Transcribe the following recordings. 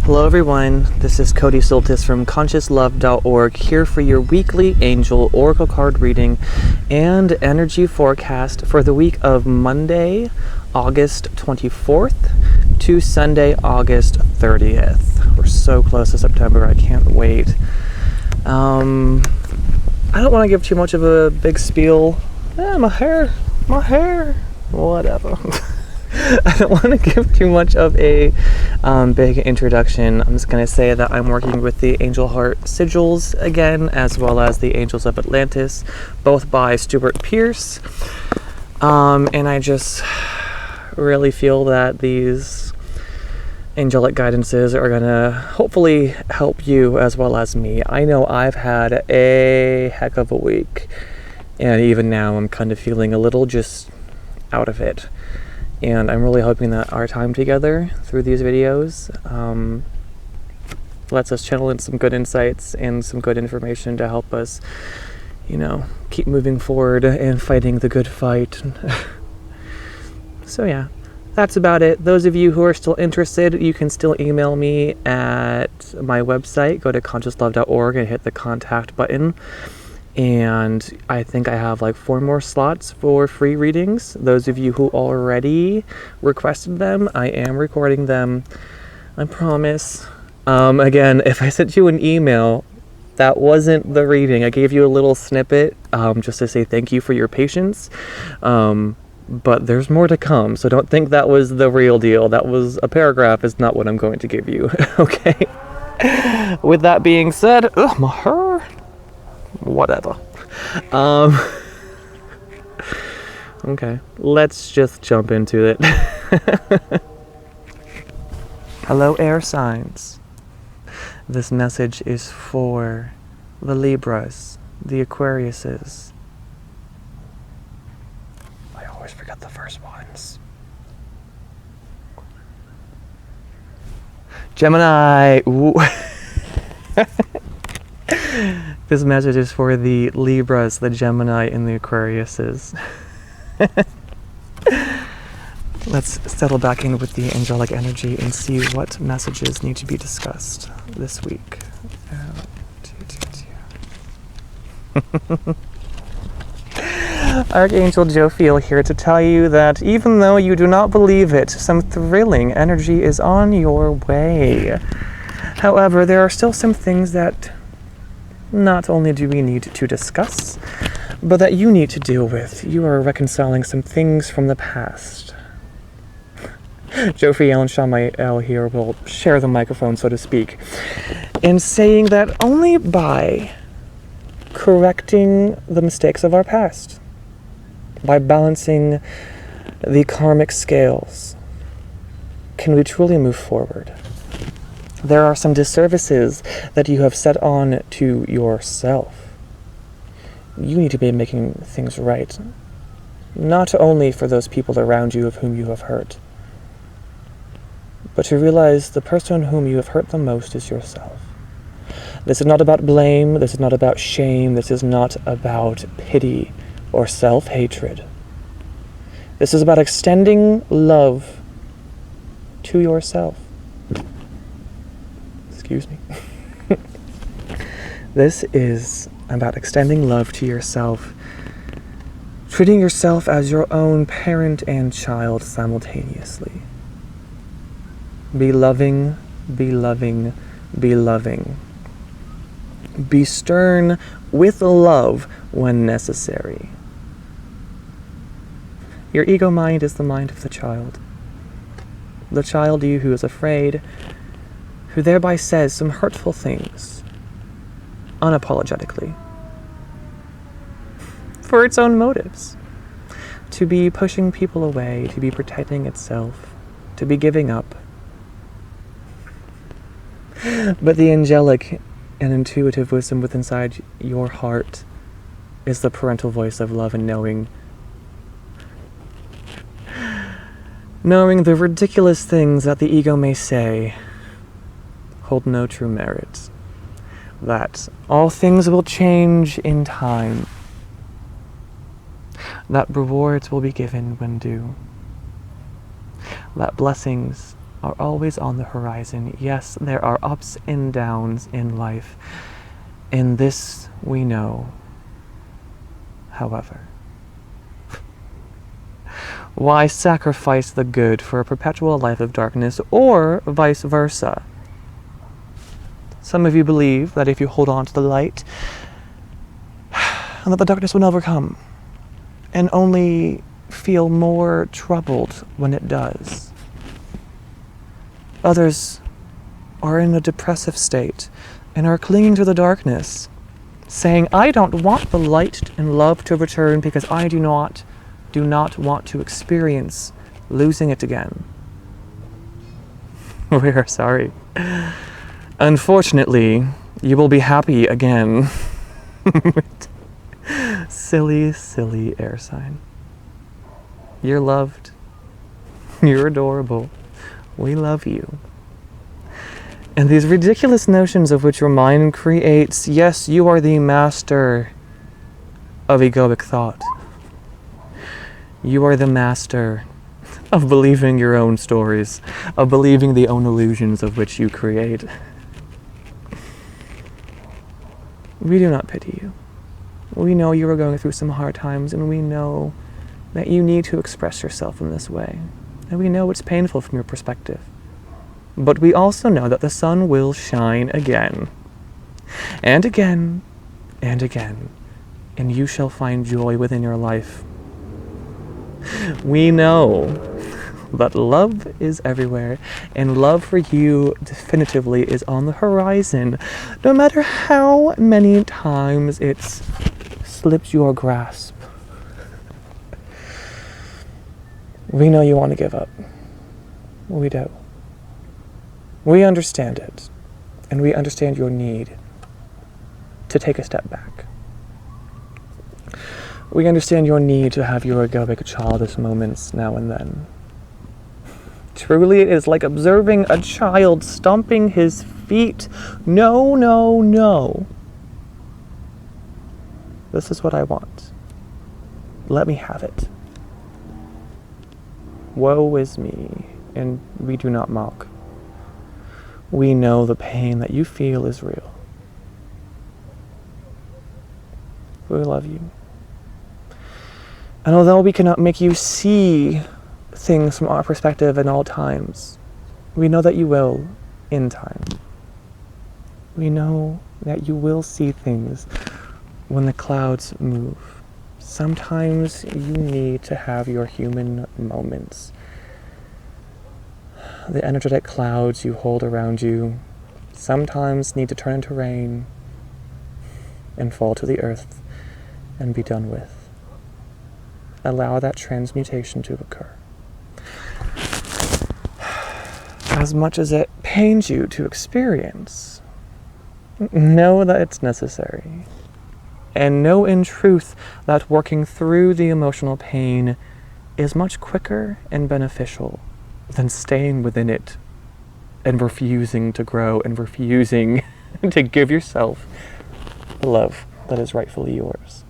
Hello everyone, this is Cody Soltis from ConsciousLove.org here for your weekly angel oracle card reading and energy forecast for the week of Monday, August 24th to Sunday, August 30th. We're so close to September, I can't wait. I don't want to give too much of a big spiel. My hair, whatever. I don't want to give too much of a big introduction. I'm just going to say that I'm working with the Angel Heart Sigils again, as well as the Angels of Atlantis, both by Stuart Pearce. And I just really feel that these angelic guidances are going to hopefully help you as well as me. I know I've had a heck of a week, and even now I'm kind of feeling a little just out of it. And I'm really hoping that our time together through these videos lets us channel in some good insights and some good information to help us, keep moving forward and fighting the good fight. So yeah, that's about it. Those of you who are still interested, you can still email me at my website. Go to ConsciousLove.org and hit the contact button. And I think I have like 4 more slots for free readings. Those of you who already requested them, I am recording them. I promise. Again, if I sent you an email, that wasn't the reading. I gave you a little snippet just to say thank you for your patience. But there's more to come, so don't think that was the real deal. That was a paragraph, is not what I'm going to give you. Okay? With that being said, my hair. Whatever. Okay, let's just jump into it. Hello, air signs. This message is for the Libras, the Aquariuses. I always forget the first ones. Gemini. Ooh. This message is for the Libras, the Gemini, and the Aquariuses. Let's settle back in with the angelic energy and see what messages need to be discussed this week. Archangel Jophiel here to tell you that even though you do not believe it, some thrilling energy is on your way. However, there are still some things that not only do we need to discuss, but that you need to deal with. You are reconciling some things from the past. Jophiel and Shamael here will share the microphone, so to speak, in saying that only by correcting the mistakes of our past, by balancing the karmic scales, can we truly move forward. There are some disservices that you have set on to yourself. You need to be making things right, not only for those people around you of whom you have hurt, but to realize the person whom you have hurt the most is yourself. This is not about blame, this is not about shame, this is not about pity or self-hatred. This is about extending love to yourself. Excuse me. This is about extending love to yourself, treating yourself as your own parent and child simultaneously. Be loving, be loving, be loving. Be stern with love when necessary. Your ego mind is the mind of the child. The child you who is afraid, who thereby says some hurtful things, unapologetically, for its own motives, to be pushing people away, to be protecting itself, to be giving up. But the angelic and intuitive wisdom within inside your heart is the parental voice of love and knowing the ridiculous things that the ego may say hold no true merit, that all things will change in time, that rewards will be given when due, that blessings are always on the horizon. Yes, there are ups and downs in life. And this we know. However, why sacrifice the good for a perpetual life of darkness, or vice versa? Some of you believe that if you hold on to the light, that the darkness will never come, and only feel more troubled when it does. Others are in a depressive state and are clinging to the darkness, saying, I don't want the light and love to return because I do not want to experience losing it again. We are sorry. Unfortunately, you will be happy again. Silly, silly air sign. You're loved. You're adorable. We love you. And these ridiculous notions of which your mind creates, yes, you are the master of egoic thought. You are the master of believing your own stories, of believing the own illusions of which you create. We do not pity you. We know you are going through some hard times, and we know that you need to express yourself in this way. And we know it's painful from your perspective. But we also know that the sun will shine again, and again, and again, and you shall find joy within your life. We know that love is everywhere, and love for you definitively is on the horizon, no matter how many times it's slipped your grasp. We know you want to give up. We do. We understand it, and we understand your need to take a step back. We understand your need to have your egoic childish moments now and then. Truly, it is like observing a child stomping his feet. No, no, no. This is what I want. Let me have it. Woe is me, and we do not mock. We know the pain that you feel is real. We love you. And although we cannot make you see things from our perspective in all times, we know that you will in time. We know that you will see things when the clouds move. Sometimes you need to have your human moments. The energetic clouds you hold around you sometimes need to turn into rain and fall to the earth and be done with. Allow that transmutation to occur. As much as it pains you to experience, know that it's necessary. And know in truth that working through the emotional pain is much quicker and beneficial than staying within it and refusing to grow and refusing to give yourself the love that is rightfully yours.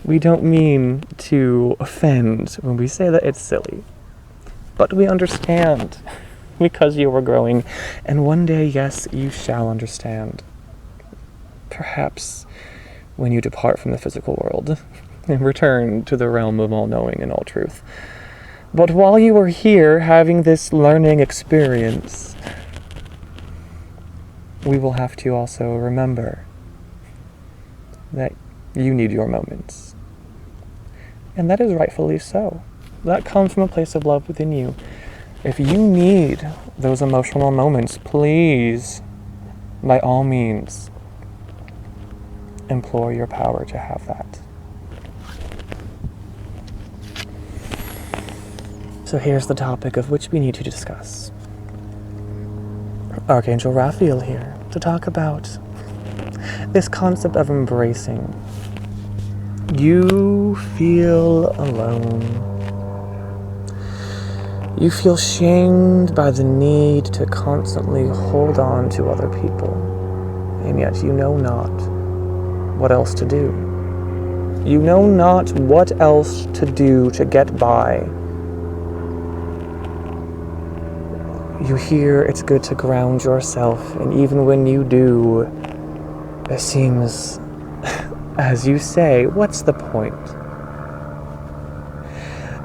We don't mean to offend when we say that it's silly, but we understand because you are growing, and one day, yes, you shall understand. Perhaps when you depart from the physical world and return to the realm of all-knowing and all-truth. But while you are here having this learning experience, we will have to also remember that you need your moments. And that is rightfully so. That comes from a place of love within you. If you need those emotional moments, please, by all means, implore your power to have that. So here's the topic of which we need to discuss. Archangel Raphael here to talk about this concept of embracing. You feel alone. You feel shamed by the need to constantly hold on to other people, and yet you know not what else to do. You know not what else to do to get by. You hear it's good to ground yourself, and even when you do, it seems, as you say, what's the point?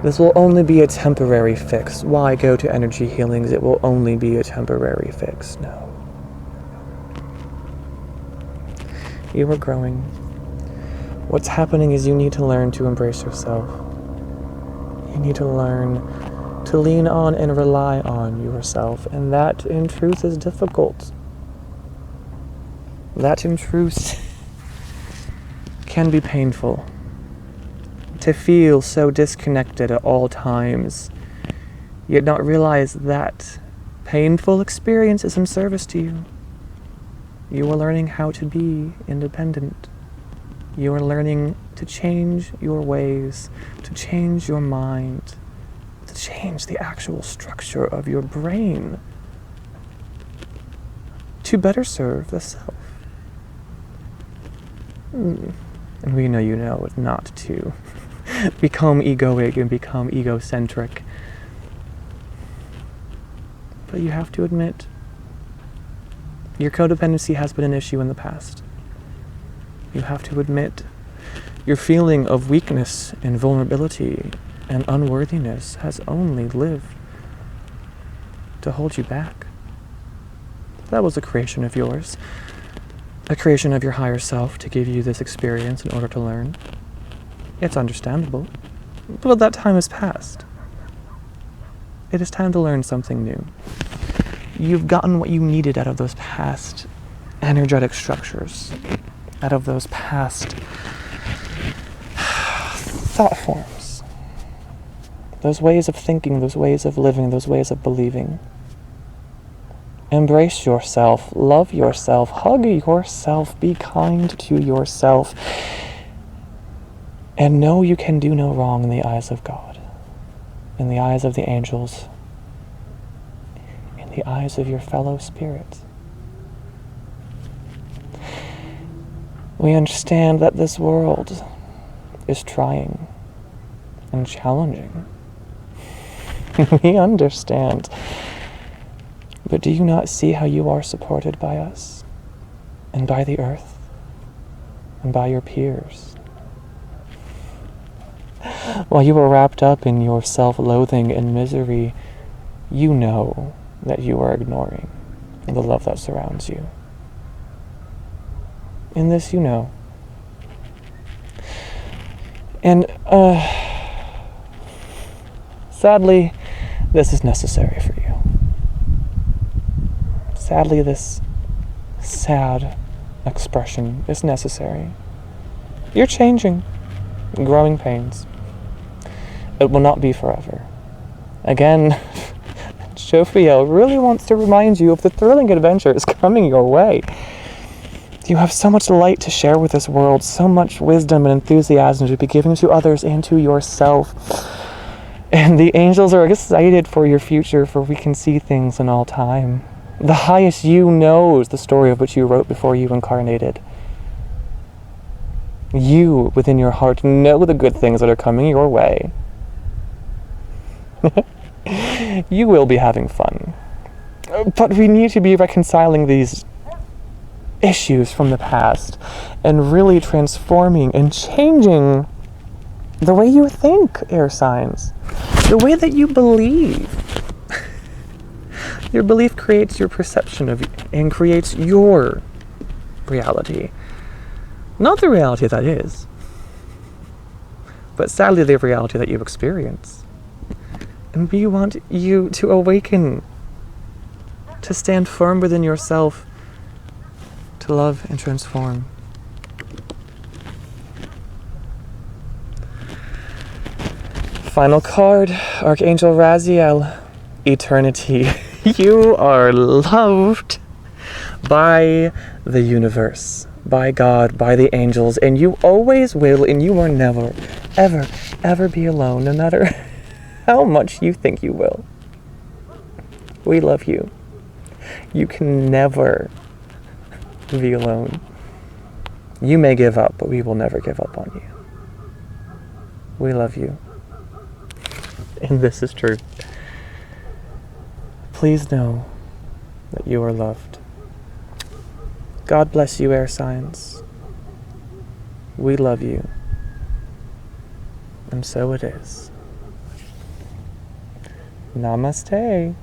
This will only be a temporary fix. Why go to energy healings? It will only be a temporary fix. No. You are growing. What's happening is you need to learn to embrace yourself. You need to learn to lean on and rely on yourself, and that in truth is difficult. That in truth can be painful. To feel so disconnected at all times, yet not realize that painful experience is in service to you. You are learning how to be independent. You are learning to change your ways, to change your mind, to change the actual structure of your brain to better serve the self. And we know you know not to become egoic and become egocentric. But you have to admit, your codependency has been an issue in the past. You have to admit, your feeling of weakness and vulnerability and unworthiness has only lived to hold you back. That was a creation of yours, a creation of your higher self to give you this experience in order to learn. It's understandable, but that time has passed. It is time to learn something new. You've gotten what you needed out of those past energetic structures, out of those past thought forms, those ways of thinking, those ways of living, those ways of believing. Embrace yourself, love yourself, hug yourself, be kind to yourself, and know you can do no wrong in the eyes of God, in the eyes of the angels, in the eyes of your fellow spirits. We understand that this world is trying and challenging. We understand. But do you not see how you are supported by us, and by the earth, and by your peers? While you are wrapped up in your self-loathing and misery, you know that you are ignoring the love that surrounds you. In this you know. And, sadly, this is necessary for you. Sadly, this sad expression is necessary. You're changing, growing pains. It will not be forever. Again, Jophiel really wants to remind you of the thrilling adventures coming your way. You have so much light to share with this world, so much wisdom and enthusiasm to be giving to others and to yourself. And the angels are excited for your future, for we can see things in all time. The highest you knows the story of which you wrote before you incarnated. You, within your heart, know the good things that are coming your way. You will be having fun. But we need to be reconciling these issues from the past and really transforming and changing the way you think, air signs. The way that you believe. Your belief creates your perception of you and creates your reality. Not the reality that is, but sadly the reality that you experience. And we want you to awaken, to stand firm within yourself, to love and transform. Final card, Archangel Raziel, Eternity. You are loved by the universe, by God, by the angels, and you always will, and you will never, ever, ever be alone, no matter how much you think you will. We love you. You can never be alone. You may give up, but we will never give up on you. We love you. And this is true. Please know that you are loved. God bless you, air signs. We love you. And so it is. Namaste.